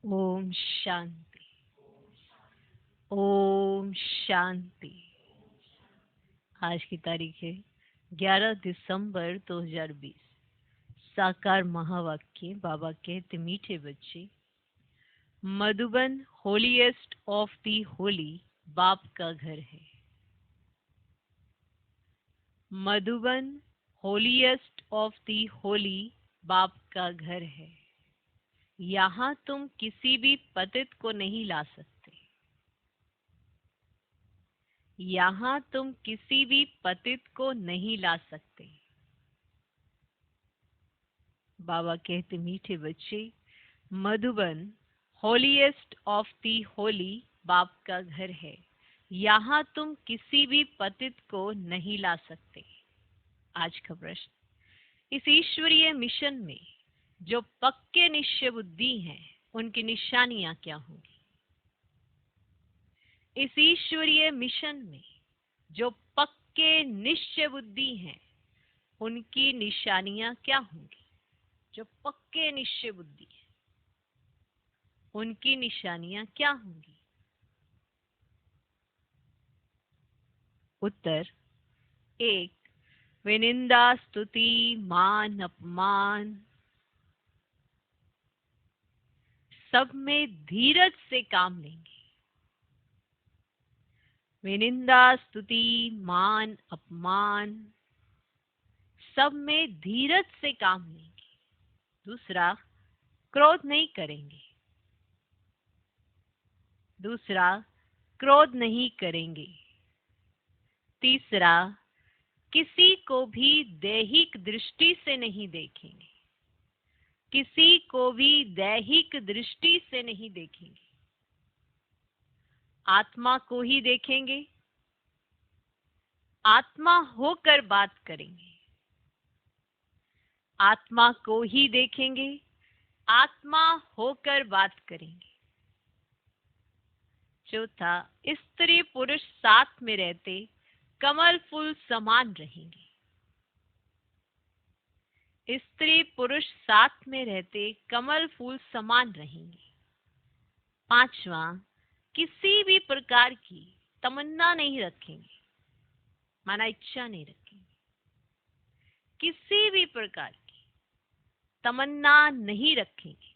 ओम शांति। ओम शांति। आज की तारीख है 11 दिसंबर 2020। साकार महावाक्य। बाबा कहते मीठे बच्चे, Madhuban holiest of the Holi बाप का घर है। Madhuban holiest of the Holi बाप का घर है। यहाँ तुम किसी भी पतित को नहीं ला सकते। यहाँ तुम किसी भी पतित को नहीं ला सकते। बाबा कहते मीठे बच्चे, Madhuban holiest of the Holi बाप का घर है। यहाँ तुम किसी भी पतित को नहीं ला सकते। आज का प्रश्न, इस ईश्वरीय मिशन में जो पक्के निश्चय बुद्धि हैं उनकी निशानियां क्या होंगी? इस ईश्वरीय मिशन में जो पक्के निश्चय बुद्धि हैं उनकी निशानियां क्या होंगी? जो पक्के निश्चय बुद्धि है उनकी निशानियां क्या होंगी? उत्तर, 1, विनिंदा स्तुति मान अपमान सब में धीरज से काम लेंगे। विनिंदा स्तुति मान अपमान सब में धीरज से काम लेंगे। दूसरा, क्रोध नहीं करेंगे। दूसरा, क्रोध नहीं करेंगे। तीसरा, किसी को भी दैहिक दृष्टि से नहीं देखेंगे। किसी को भी दैहिक दृष्टि से नहीं देखेंगे। आत्मा को ही देखेंगे। आत्मा होकर बात करेंगे। आत्मा को ही देखेंगे। आत्मा होकर बात करेंगे। चौथा, स्त्री पुरुष साथ में रहते कमल फूल समान रहेंगे। स्त्री पुरुष साथ में रहते कमल फूल समान रहेंगे। पांचवा, किसी भी प्रकार की तमन्ना नहीं रखेंगे, माना इच्छा नहीं रखेंगे। किसी भी प्रकार की तमन्ना नहीं रखेंगे,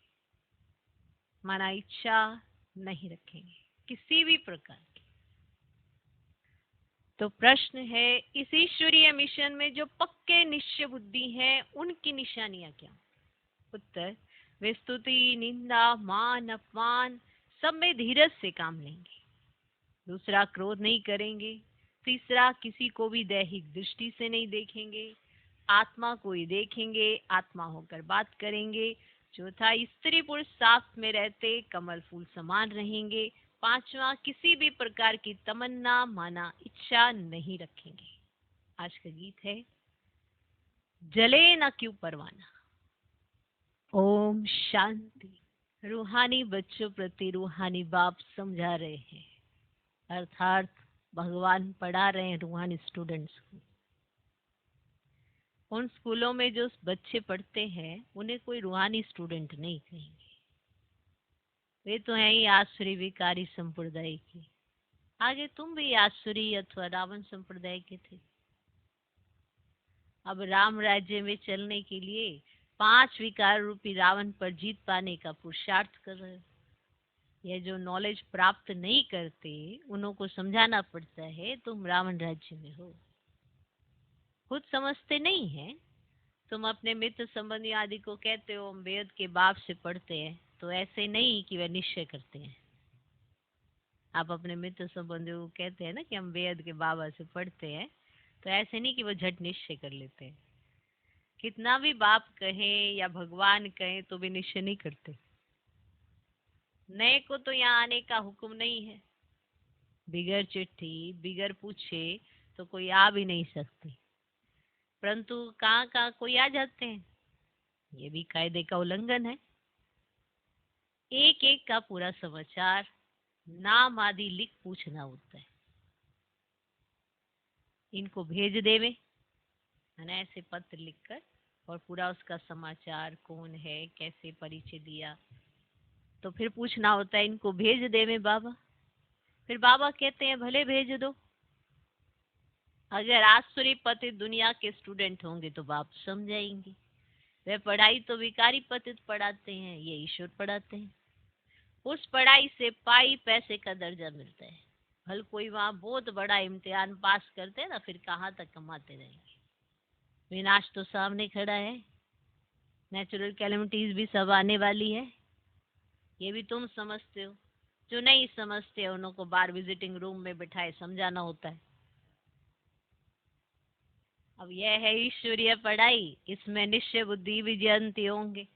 माना इच्छा नहीं रखेंगे, किसी भी प्रकार की। तो प्रश्न है, इस ईश्वरीय मिशन में जो पक्के निश्चय बुद्धि हैं उनकी निशानियां क्या? उत्तर, वे स्तुति निंदा मान अपमान सब में धीरज से काम लेंगे। दूसरा, क्रोध नहीं करेंगे। तीसरा, किसी को भी दैहिक दृष्टि से नहीं देखेंगे। आत्मा को ही देखेंगे। आत्मा होकर बात करेंगे। चौथा, स्त्री पुरुष साथ में रहते कमल फूल समान रहेंगे। पांचवा, किसी भी प्रकार की तमन्ना माना इच्छा नहीं रखेंगे। आज का गीत है, जले न क्यों परवाना। ओम शांति। रूहानी बच्चों प्रति रूहानी बाप समझा रहे हैं, अर्थात भगवान पढ़ा रहे हैं रूहानी स्टूडेंट्स को। उन स्कूलों में जो बच्चे पढ़ते हैं उन्हें कोई रूहानी स्टूडेंट नहीं कहेंगे। वे तो हैं ही आसुरी विकारी संप्रदाय के। आगे तुम भी आसुरी अथवा रावण संप्रदाय के थे। अब राम राज्य में चलने के लिए 5 विकार रूपी रावण पर जीत पाने का पुरुषार्थ कर रहे हो। यह जो नॉलेज प्राप्त नहीं करते उन्हों को समझाना पड़ता है तुम रावण राज्य में हो। खुद समझते नहीं है। तुम अपने मित्र संबंधी आदि को कहते हो हम वेद के बाप से पढ़ते हैं, तो ऐसे नहीं कि वे निश्चय करते हैं। आप अपने मित्र संबंधियों को कहते हैं ना कि हम वेद के बाबा से पढ़ते हैं, तो ऐसे नहीं कि वो झट निश्चय कर लेते हैं। कितना भी बाप कहें या भगवान कहें तो भी निश्चय नहीं करते। नए को तो यहाँ आने का हुक्म नहीं है। बिगर चिट्ठी बिगर पूछे तो कोई आ भी नहीं सकते, परंतु कहाँ कहाँ कोई आ जाते हैं। ये भी कायदे का उल्लंघन है। एक एक का पूरा समाचार नाम आदि लिख पूछना होता है। इनको भेज देवे है ना, ऐसे पत्र लिखकर, और पूरा उसका समाचार कौन है कैसे परिचय दिया तो फिर पूछना होता है इनको भेज दे में बाबा। फिर बाबा कहते हैं भले भेज दो। अगर आसुरी पतित दुनिया के स्टूडेंट होंगे तो बाप समझाएंगे। वे पढ़ाई तो विकारी पतित पढ़ाते हैं, ये ईश्वर पढ़ाते हैं। उस पढ़ाई से पाई पैसे का दर्जा मिलता है। भल कोई वहां बहुत बड़ा इम्तिहान पास करते हैं ना, फिर कहाँ तक कमाते रहेंगे। विनाश तो सामने खड़ा है, नेचुरल कैलेमिटीज भी सब आने वाली है, ये भी तुम समझते हो। जो नहीं समझते उन्हों को बाहर विजिटिंग रूम में बिठाए समझाना होता है। अब यह है ईश्वरीय पढ़ाई, इसमें निश्चय बुद्धि विजयंती होंगे।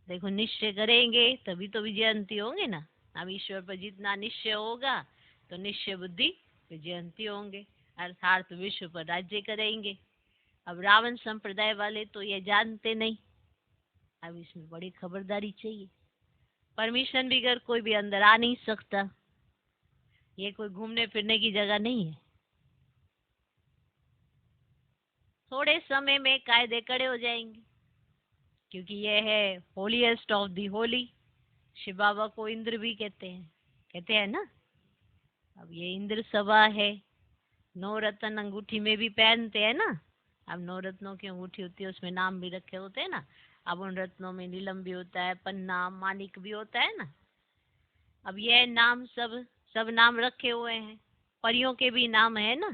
देखो निश्चय करेंगे तभी तो विजयंती होंगे ना। अब ईश्वर पर जितना निश्चय होगा तो निश्चय बुद्धि विजयंती होंगे, अर्थात विश्व पर राज्य करेंगे। अब रावण संप्रदाय वाले तो ये जानते नहीं। अब इसमें बड़ी खबरदारी चाहिए। परमिशन बगैर कोई भी अंदर आ नहीं सकता। ये कोई घूमने फिरने की जगह नहीं है। थोड़े समय में कायदे कड़े हो जाएंगे, क्योंकि यह है holiest of the holy. Shiv Baba को इंद्र भी कहते हैं ना। अब ये इंद्र सभा है। 9 रत्न अंगूठी में भी पहनते हैं ना। अब 9 रत्नों की अंगूठी होती है, उसमें नाम भी रखे होते हैं ना। अब उन रत्नों में नीलम भी होता है, पन्ना मानिक भी होता है ना। अब यह नाम सब नाम रखे हुए हैं। परियों के भी नाम है ना।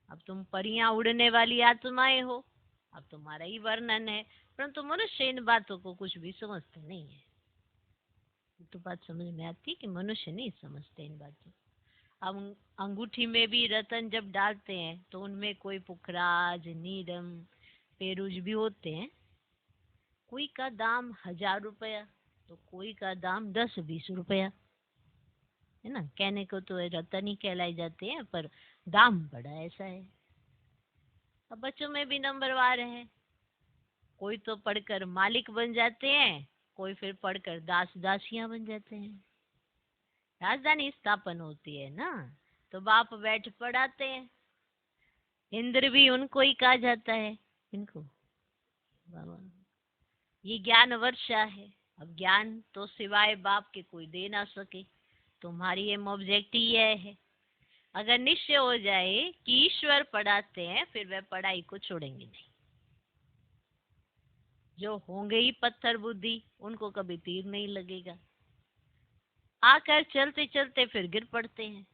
अब तुम परियां उड़ने वाली आत्माएं हो, अब तुम्हारा ही वर्णन है। परंतु मनुष्य इन बातों को कुछ भी समझते नहीं है। तो बात समझ में आती है कि मनुष्य नहीं समझते इन बातों। अब अंगूठी में भी रतन जब डालते हैं तो उनमें कोई पुखराज नीलम पेरूज भी होते हैं। कोई का दाम 1000 रुपया तो कोई का दाम 10-20 रुपया है ना। कहने को तो रतन ही कहलाई जाते हैं, पर दाम बड़ा ऐसा है। अब बच्चों में भी नंबरवार है। कोई तो पढ़कर मालिक बन जाते हैं, कोई फिर पढ़कर दास दासियां बन जाते हैं। राजधानी स्थापन होती है ना, तो बाप बैठ पढ़ाते हैं। इंद्र भी उनको ही कहा जाता है। इनको ये ज्ञान वर्षा है। अब ज्ञान तो सिवाय बाप के कोई दे ना सके। तुम्हारी एम ऑब्जेक्ट ही यह है। अगर निश्चय हो जाए कि ईश्वर पढ़ाते हैं, फिर वह पढ़ाई को छोड़ेंगे नहीं। जो होंगे ही पत्थर बुद्धि, उनको कभी तीर नहीं लगेगा। आकर चलते चलते फिर गिर पड़ते हैं।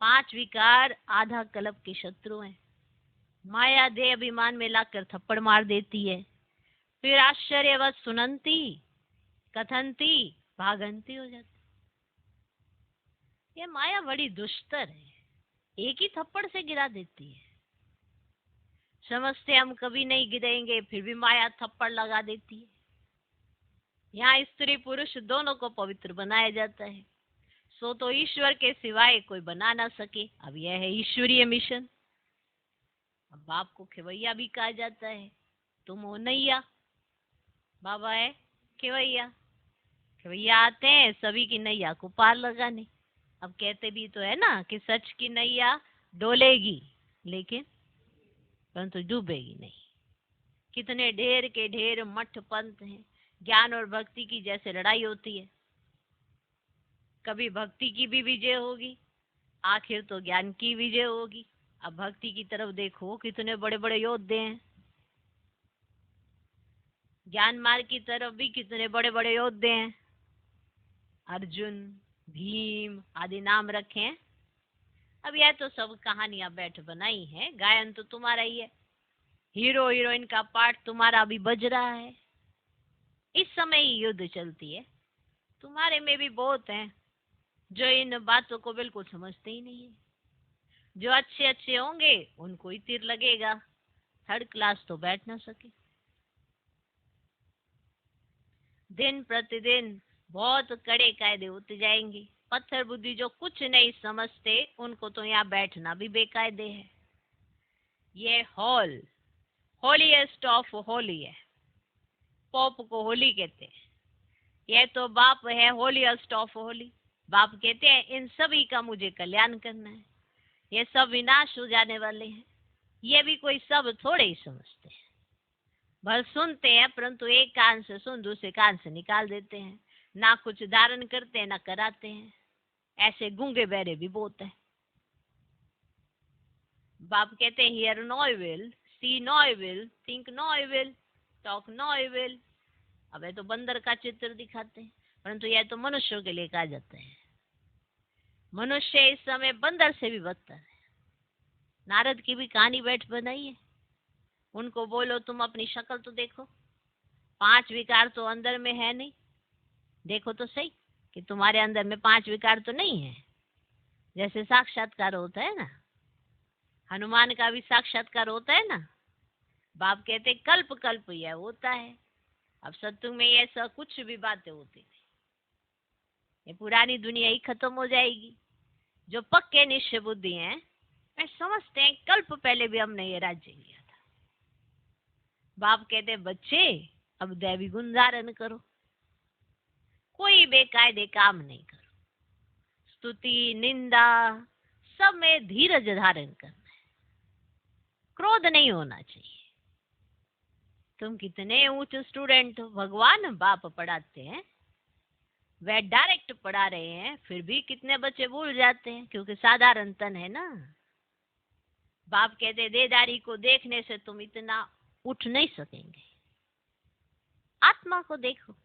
5 विकार आधा कल्प के शत्रु हैं। माया देह अभिमान में लाकर थप्पड़ मार देती है। फिर आश्चर्यवत सुनंती कथनती भागंती हो जाती। ये माया बड़ी दुष्टर है, एक ही थप्पड़ से गिरा देती है। समझते हम कभी नहीं गिरेंगे, फिर भी माया थप्पड़ लगा देती है। यहाँ स्त्री पुरुष दोनों को पवित्र बनाया जाता है। सो तो ईश्वर के सिवाय कोई बना ना सके। अब यह है ईश्वरीय मिशन। अब बाप को खेवैया भी कहा जाता है। तुम हो नैया, बाबा है खेवैया। खेवैया आते हैं सभी की नैया को पार लगाने। अब कहते भी तो है ना कि सच की नैया डोलेगी लेकिन परंतु डूबेगी नहीं। कितने ढेर के ढेर मठ पंथ हैं। ज्ञान और भक्ति की जैसे लड़ाई होती है, कभी भक्ति की भी विजय होगी, आखिर तो ज्ञान की विजय होगी। अब भक्ति की तरफ देखो, कितने बड़े बड़े योद्धे हैं। ज्ञान मार्ग की तरफ भी कितने बड़े बड़े योद्धे हैं। अर्जुन भीम आदि नाम रखे हैं। अब यह तो सब कहानियां बैठ बनाई हैं। गायन तो तुम्हारा ही है। हीरो हीरोइन का पार्ट तुम्हारा अभी बज रहा है। इस समय ही युद्ध चलती है। तुम्हारे में भी बहुत हैं जो इन बातों को बिल्कुल समझते ही नहीं है। जो अच्छे अच्छे होंगे उनको ही तीर लगेगा, 3rd क्लास तो बैठ ना सके। दिन प्रतिदिन बहुत कड़े कायदे होते जाएंगे। पत्थर बुद्धि जो कुछ नहीं समझते उनको तो यहाँ बैठना भी बेकायदे है। ये हॉल होलीएस्ट ऑफ होली है। पॉप को होली कहते हैं। यह तो बाप है होलीएस्ट ऑफ होली। बाप कहते हैं इन सभी का मुझे कल्याण करना है। ये सब विनाश हो जाने वाले हैं। ये भी कोई सब थोड़े ही समझते हैं। भर सुनते हैं परंतु एक कान से सुन दूसरे कान से निकाल देते हैं। ना कुछ धारण करते हैं ना कराते हैं। ऐसे गूंगे बहरे भी बहुत है। बाप कहते हैं hear no evil, see no evil, think no evil, talk no evil. अब ये तो बंदर का चित्र दिखाते हैं, परंतु यह तो मनुष्यों के लिए कहा जाता है। मनुष्य इस समय बंदर से भी बदतर है। नारद की भी कहानी बैठ बनाई है। उनको बोलो तुम अपनी शक्ल तो देखो, 5 विकार तो अंदर में है नहीं, देखो तो सही कि तुम्हारे अंदर में 5 विकार तो नहीं है। जैसे साक्षात्कार होता है ना, हनुमान का भी साक्षात्कार होता है ना। बाप कहते कल्प कल्प यह होता है। अब सत्युग में ये सब कुछ भी बातें होती नहीं, ये पुरानी दुनिया ही खत्म हो जाएगी। जो पक्के निश्चय बुद्धि हैं वे समझते हैं कल्प पहले भी हमने ये राज्य लिया था। बाप कहते बच्चे अब दैवी गुण धारण करो, कोई बेकायदे काम नहीं करो, स्तुति निंदा सब में धीरज धारण करना है, क्रोध नहीं होना चाहिए। तुम कितने ऊंचे स्टूडेंट हो, भगवान बाप पढ़ाते हैं, वे डायरेक्ट पढ़ा रहे हैं, फिर भी कितने बच्चे भूल जाते हैं क्योंकि साधारण तन है ना। बाप कहते देदारी को देखने से तुम इतना उठ नहीं सकेंगे। आत्मा को देखो,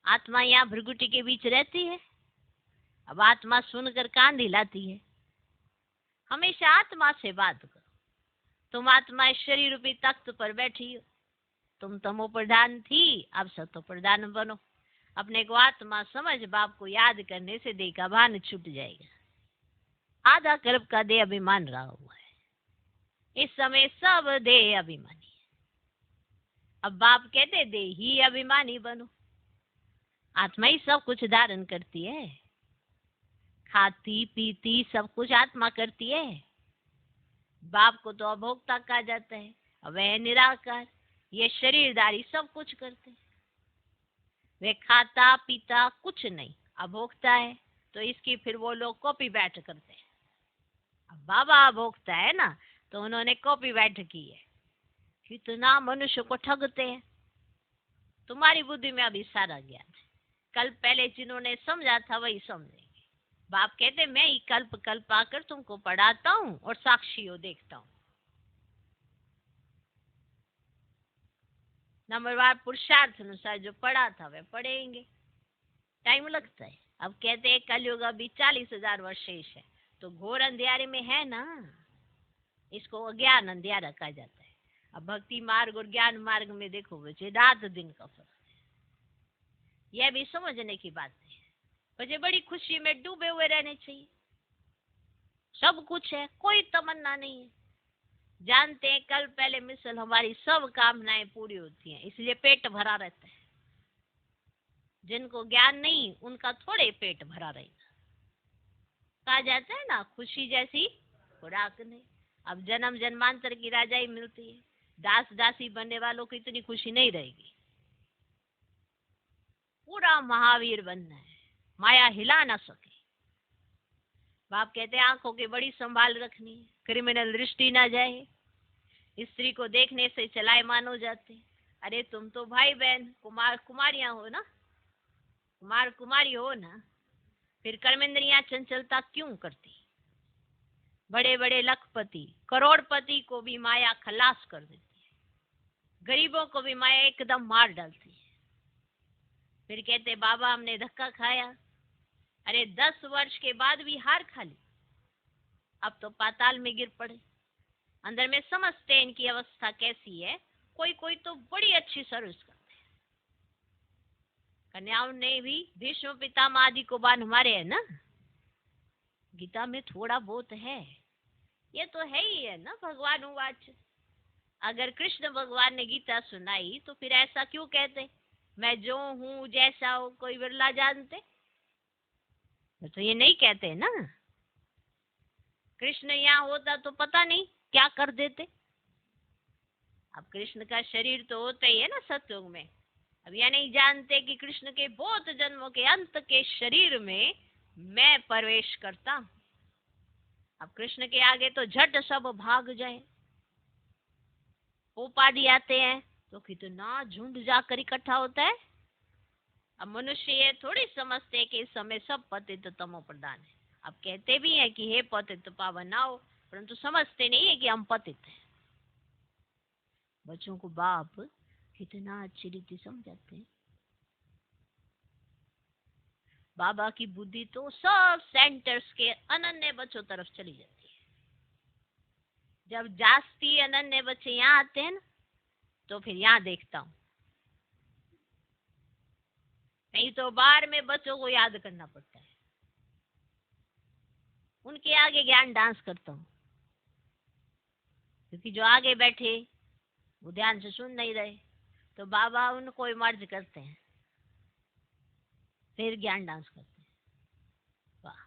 आत्मा यहाँ भृगुटी के बीच रहती है। अब आत्मा सुनकर कान हिलाती है। हमेशा आत्मा से बात करो। तुम आत्मा शरीर रूपी तख्त पर बैठी हो, तुम तमो प्रधान थी, अब सतो प्रधान बनो। अपने को आत्मा समझ बाप को याद करने से देह का भान छूट जाएगा। आधा कल्प का देह अभिमान रहा हुआ है, इस समय सब देह अभिमानी है। अब बाप कहते देह ही अभिमानी बनो। आत्मा ही सब कुछ धारण करती है, खाती पीती सब कुछ आत्मा करती है। बाप को तो अभोक्ता कहा जाता है, वह निराकार, ये शरीरधारी सब कुछ करते हैं। वे खाता पीता कुछ नहीं, अभोक्ता है, तो इसकी फिर वो लोग कॉपी बैठ करते हैं। अब बाबा अभोक्ता है ना, तो उन्होंने कॉपी बैठ की है। कितना मनुष्य को ठगते हैं। तुम्हारी बुद्धि में अभी सारा ज्ञान है, कल पहले जिन्होंने समझा था वही समझेंगे। बाप कहते मैं ही कल्प कल्प आकर तुमको पढ़ाता हूँ और साक्षी हो देखता हूँ। नंबरवार पुरुषार्थ अनुसार जो पढ़ा था वे पढ़ेंगे, टाइम लगता है। अब कहते हैं कलयुग अभी 40,000 वर्ष शेष है, तो घोर अंधियारे में है ना, इसको अज्ञान अंधियारा कहा जाता है। अब भक्ति मार्ग और ज्ञान मार्ग में देखो बच्चे रात दिन का फर्क है, यह भी समझने की बात है। बच्चे बड़ी खुशी में डूबे हुए रहने चाहिए, सब कुछ है, कोई तमन्ना नहीं है। जानते हैं कल पहले मिसल हमारी सब कामनाएं पूरी होती हैं, इसलिए पेट भरा रहता है। जिनको ज्ञान नहीं उनका थोड़े पेट भरा रहेगा। कहा जाता है ना खुशी जैसी खुराक नहीं। अब जन्म जन्मांतर की राजाई मिलती है, दास दासी बनने वालों को इतनी खुशी नहीं रहेगी। पूरा महावीर बनना है, माया हिला ना सके। बाप कहते हैं आंखों की बड़ी संभाल रखनी है, क्रिमिनल दृष्टि ना जाए। स्त्री को देखने से चलायमान हो जाते। अरे तुम तो भाई बहन कुमार कुमारियां हो ना, कुमार कुमारी हो ना, फिर कर्मेंद्रियां चंचलता क्यों करती। बड़े बड़े लखपति करोड़पति को भी माया खलास कर देती है, गरीबों को भी माया एकदम मार डालती है। फिर कहते बाबा हमने धक्का खाया, अरे 10 वर्ष के बाद भी हार खा ली, अब तो पाताल में गिर पड़े। अंदर में समझते हैं इनकी अवस्था कैसी है। कोई कोई तो बड़ी अच्छी सर्विस करते हैं। कन्याओं ने भी भीष्म पितामह आदि को बाण मारे है ना, गीता में थोड़ा बहुत है, ये तो है ही है ना। भगवान उवाच, अगर कृष्ण भगवान ने गीता सुनाई तो फिर ऐसा क्यों कहते मैं जो हूँ जैसा हो कोई बिरला जानते, तो ये नहीं कहते ना। कृष्ण यहाँ होता तो पता नहीं क्या कर देते। अब कृष्ण का शरीर तो होता ही है ना सतयुग में। अब यह नहीं जानते कि कृष्ण के बहुत जन्मों के अंत के शरीर में मैं प्रवेश करता हूं। अब कृष्ण के आगे तो झट सब भाग जाए। उपाधि आते हैं तो कितना झुंड जाकर इकट्ठा होता है। अब मनुष्य ये थोड़ी समझते कि इस समय सब पतित तमो प्रधान है। अब कहते भी हैं कि हे पतित पावन आओ, परंतु समझते नहीं है कि हम पतित हैं। बच्चों को बाप कितना अच्छी रीति समझाते हैं। बाबा की बुद्धि तो सब सेंटर्स के अनन्य बच्चों तरफ चली जाती है। जब जास्ती अनन्य बच्चे यहाँ आते हैं ना, तो फिर यहाँ देखता हूँ, नहीं तो बाहर में बच्चों को याद करना पड़ता है। उनके आगे ज्ञान डांस करता हूँ, क्योंकि जो आगे बैठे वो ध्यान से सुन नहीं रहे, तो बाबा उनको मर्ज करते हैं, फिर ज्ञान डांस करते हैं। वाह,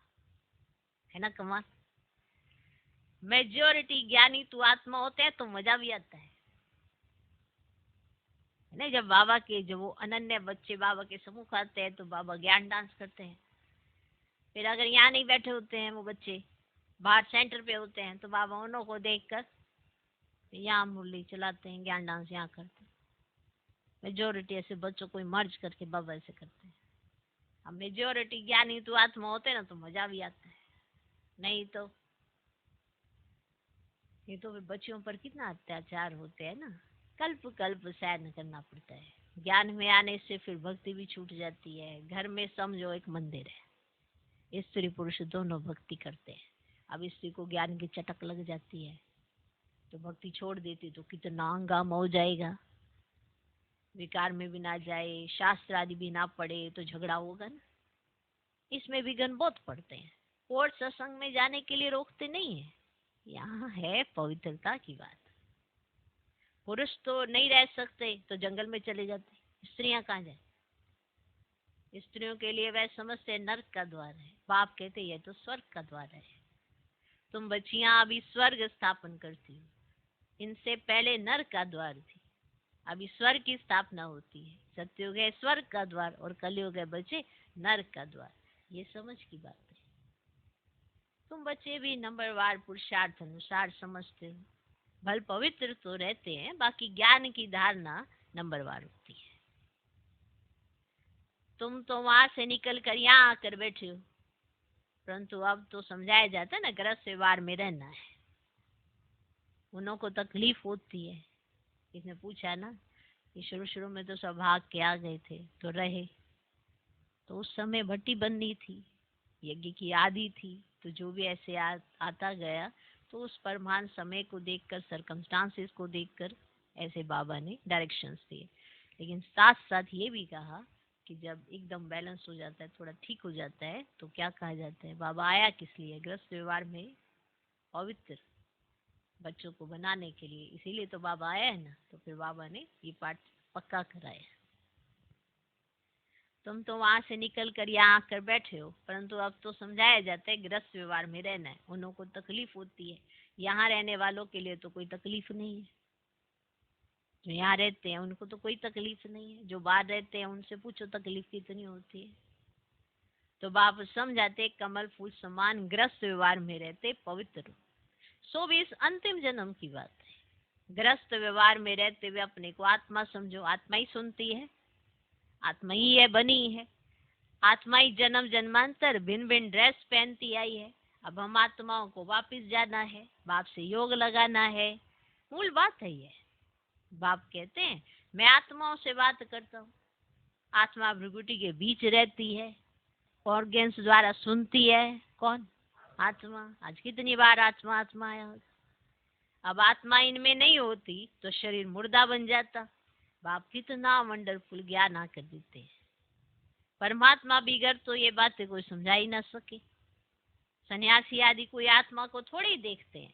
है ना कमाल। मेजोरिटी ज्ञानी तो आत्मा होते हैं, तो मजा भी आता है नहीं। जब बाबा के जो वो अनन्य बच्चे बाबा के सम्मुख आते हैं, तो बाबा ज्ञान डांस करते हैं। फिर अगर यहाँ नहीं बैठे होते हैं वो बच्चे, बाहर सेंटर पे होते हैं, तो बाबा उन्हों को देखकर यहाँ मुरली चलाते हैं, ज्ञान डांस यहाँ करते हैं। मेजोरिटी ऐसे बच्चों को मर्ज करके बाबा ऐसे करते हैं। अब मेजोरिटी ज्ञानी तो आत्मा होते हैं ना, तो मजा भी आता है, नहीं तो ये तो बच्चों पर कितना अत्याचार होते हैं ना, कल्प कल्प सहन करना पड़ता है। ज्ञान में आने से फिर भक्ति भी छूट जाती है। घर में समझो एक मंदिर है, स्त्री पुरुष दोनों भक्ति करते हैं। अब स्त्री को ज्ञान की चटक लग जाती है, तो भक्ति छोड़ देती, तो कितना हंगामा हो जाएगा। विकार में भी ना जाए, शास्त्र आदि भी ना पढ़े, तो झगड़ा होगा ना। इसमें विघ्न बहुत पड़ते हैं। कोर्ट सत्संग में जाने के लिए रोकते नहीं है, यहाँ है पवित्रता की बात। पुरुष तो नहीं रह सकते, तो जंगल में चले जाते, स्त्रियां कहाँ जाए। स्त्रियों के लिए वह समझते नर्क का द्वार है। बाप कहते ये तो स्वर्ग का द्वार है। तुम बच्चियां अभी स्वर्ग स्थापन करती हो, इनसे पहले नर्क का द्वार थी, अभी स्वर्ग की स्थापना होती है। सत्युग है स्वर्ग का द्वार, और कलयुग है बच्चे नर्क का द्वार। ये समझ की बात है। तुम बच्चे भी नंबरवार पुरुषार्थ अनुसार समझते हो, भल पवित्र तो रहते हैं, बाकी ज्ञान की धारणा नंबरवार होती है। तुम तो वहां से निकल कर यहाँ आकर बैठे हो, परंतु अब तो समझाया जाता है ना, गृहस्थ व्यवहार में रहना है। उन्हों को तकलीफ होती है। इसने पूछा ना कि शुरू शुरू में तो सब भाग के आ गए थे, तो रहे, तो उस समय भट्टी बननी थी, यज्ञ की आदि थी, तो जो भी ऐसे आता गया, तो उस परमान समय को देखकर, सरकमस्टांसेस को देखकर ऐसे बाबा ने डायरेक्शंस दिए। लेकिन साथ साथ ये भी कहा कि जब एकदम बैलेंस हो जाता है, थोड़ा ठीक हो जाता है, तो क्या कहा जाता है, बाबा आया किस लिए, गृहस्थ व्यवहार में पवित्र बच्चों को बनाने के लिए, इसीलिए तो बाबा आया है ना। तो फिर बाबा ने ये पाठ पक्का कराया। तुम तो वहां से निकल कर यहाँ आकर बैठे हो, परंतु अब तो समझाया जाता है गृहस्थ व्यवहार में रहना है। उन्हों को तकलीफ होती है, यहाँ रहने वालों के लिए तो कोई तकलीफ नहीं है। जो यहाँ रहते हैं उनको तो कोई तकलीफ नहीं है, जो बाहर रहते हैं उनसे पूछो तकलीफ कितनी होती है। तो बाप समझाते कमल फूल समान गृहस्थ व्यवहार में रहते पवित्र। सो भी इस अंतिम जन्म की बात है। गृहस्थ व्यवहार में रहते हुए अपने को आत्मा समझो, आत्मा ही सुनती है, आत्मा ही है बनी है, आत्मा ही जन्म जन्मांतर भिन्न भिन्न ड्रेस पहनती आई है। अब हम आत्माओं को वापस जाना है, बाप से योग लगाना है। मूल बात है ये। बाप कहते हैं मैं आत्माओं से बात करता हूँ। आत्मा भृगुटी के बीच रहती है, ऑर्गेन्स द्वारा सुनती है। कौन? आत्मा। आज कितनी बार आत्मा आत्मा आया होता। अब आत्मा इनमें नहीं होती तो शरीर मुर्दा बन जाता। बाप कितना वंडरफुल ज्ञान आकर देते हैं। परमात्मा बिगड़ तो ये बातें कोई समझा ही ना सके। सन्यासी आदि कोई आत्मा को थोड़ी देखते हैं,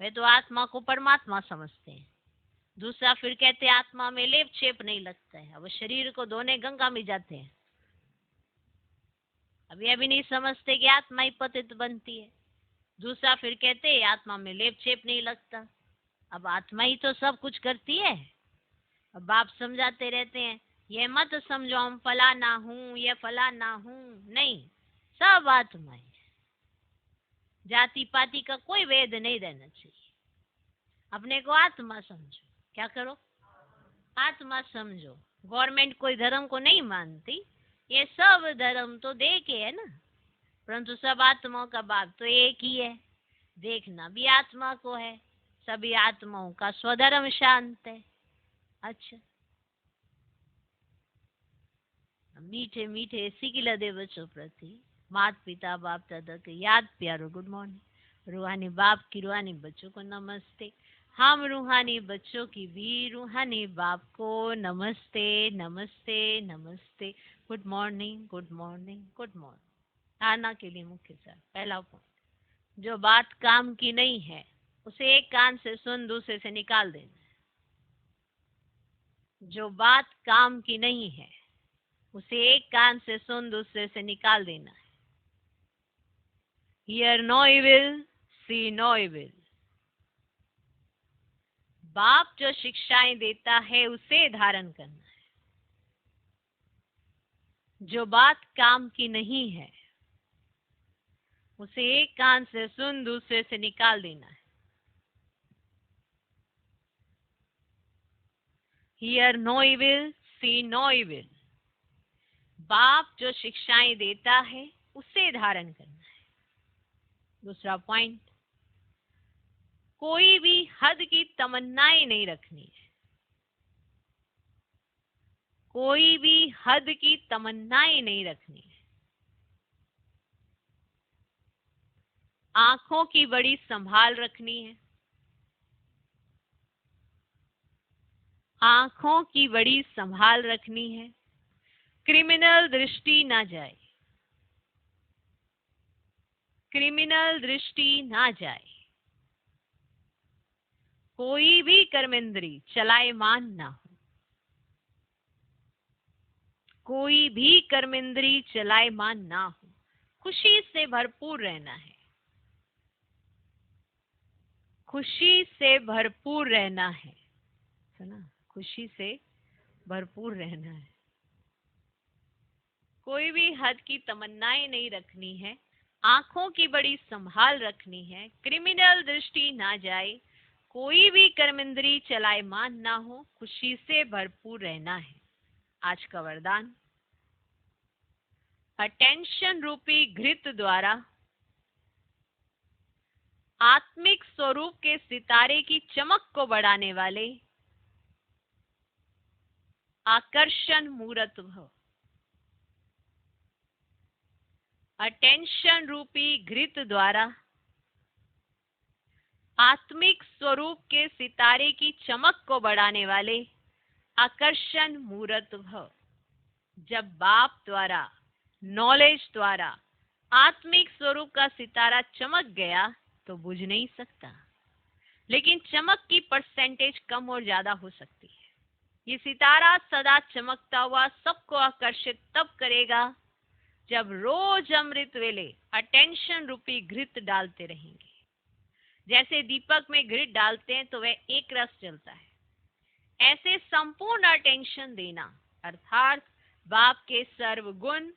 वे तो आत्मा को परमात्मा समझते हैं। दूसरा फिर कहते हैं आत्मा में लेप छेप नहीं लगता है, अब शरीर को धोने गंगा में जाते हैं। अब यह भी नहीं समझते कि आत्मा ही पतित बनती है। दूसरा फिर कहते हैं आत्मा में लेप छेप नहीं लगता, अब आत्मा ही तो सब कुछ करती है। अब बाप समझाते रहते हैं ये मत समझो हम फलाना हूँ, ये फलाना हूँ, नहीं, सब आत्मा है। जाति पाति का कोई वेद नहीं रहना चाहिए। अपने को आत्मा समझो। क्या करो? आत्मा समझो। गवर्नमेंट कोई धर्म को नहीं मानती, ये सब धर्म तो दे के है ना, परंतु सब आत्माओं का बाप तो एक ही है। देखना भी आत्मा को है, सभी आत्माओं का स्वधर्म शांत है। अच्छा, मीठे मीठे सिकिला दे बच्चों प्रति माता पिता बाप दादा के याद प्यारो गुड मॉर्निंग। रूहानी बाप की रूहानी बच्चों को नमस्ते। हम रूहानी बच्चों की भी रूहानी बाप को नमस्ते नमस्ते नमस्ते। Good morning good morning good morning. धारणा के लिए मुख्य सार पहला पॉइंट, जो बात काम की नहीं है उसे एक कान से सुन दूसरे से निकाल देना। जो बात काम की नहीं है उसे एक कान से सुन दूसरे से निकाल देना है। Hear no evil, see no evil। बाप जो शिक्षाएं देता है उसे धारण करना है। जो बात काम की नहीं है उसे एक कान से सुन दूसरे से निकाल देना है। Hear no evil, see no evil। बाप जो शिक्षाएं देता है उसे धारण करना है। दूसरा पॉइंट, कोई भी हद की तमन्नाएं नहीं रखनी है। कोई भी हद की तमन्नाएं नहीं रखनी है। आंखों की बड़ी संभाल रखनी है। आंखों की बड़ी संभाल रखनी है। क्रिमिनल दृष्टि ना जाए। क्रिमिनल दृष्टि ना जाए। कोई भी कर्मेंद्री चलायमान ना हो। कोई भी कर्मेंद्री चलायमान ना हो। खुशी से भरपूर रहना है। खुशी से भरपूर रहना है ना, खुशी से भरपूर रहना है। कोई भी हद की तमन्नाएं नहीं रखनी है। आंखों की बड़ी संभाल रखनी है। क्रिमिनल दृष्टि ना जाए। कोई भी कर्मेंद्री चलायमान ना हो। खुशी से भरपूर रहना है। आज का वरदान, अटेंशन रूपी घृत द्वारा आत्मिक स्वरूप के सितारे की चमक को बढ़ाने वाले आकर्षण मूर्त भव। अटेंशन रूपी घृत द्वारा आत्मिक स्वरूप के सितारे की चमक को बढ़ाने वाले आकर्षण मूर्त भव। जब बाप द्वारा, नॉलेज द्वारा आत्मिक स्वरूप का सितारा चमक गया तो बुझ नहीं सकता, लेकिन चमक की परसेंटेज कम और ज्यादा हो सकती है। ये सितारा सदा चमकता हुआ सबको आकर्षित तब करेगा जब रोज अमृत वेले अटेंशन रूपी घृत डालते रहेंगे। जैसे दीपक में घृत डालते हैं तो वह एक रस जलता है, ऐसे संपूर्ण अटेंशन देना अर्थात बाप के सर्व गुण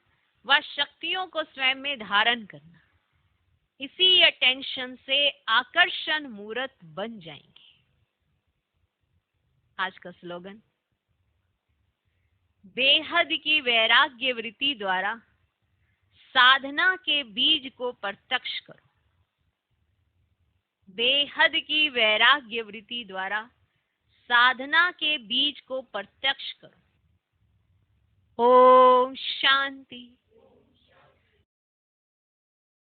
व शक्तियों को स्वयं में धारण करना। इसी अटेंशन से आकर्षण मूर्त बन जाएंगे। आज का स्लोगन, बेहद की वैराग्य वृत्ति द्वारा साधना के बीज को प्रत्यक्ष करो। बेहद की वैराग्य वृत्ति द्वारा साधना के बीज को प्रत्यक्ष करो। ओम शांति।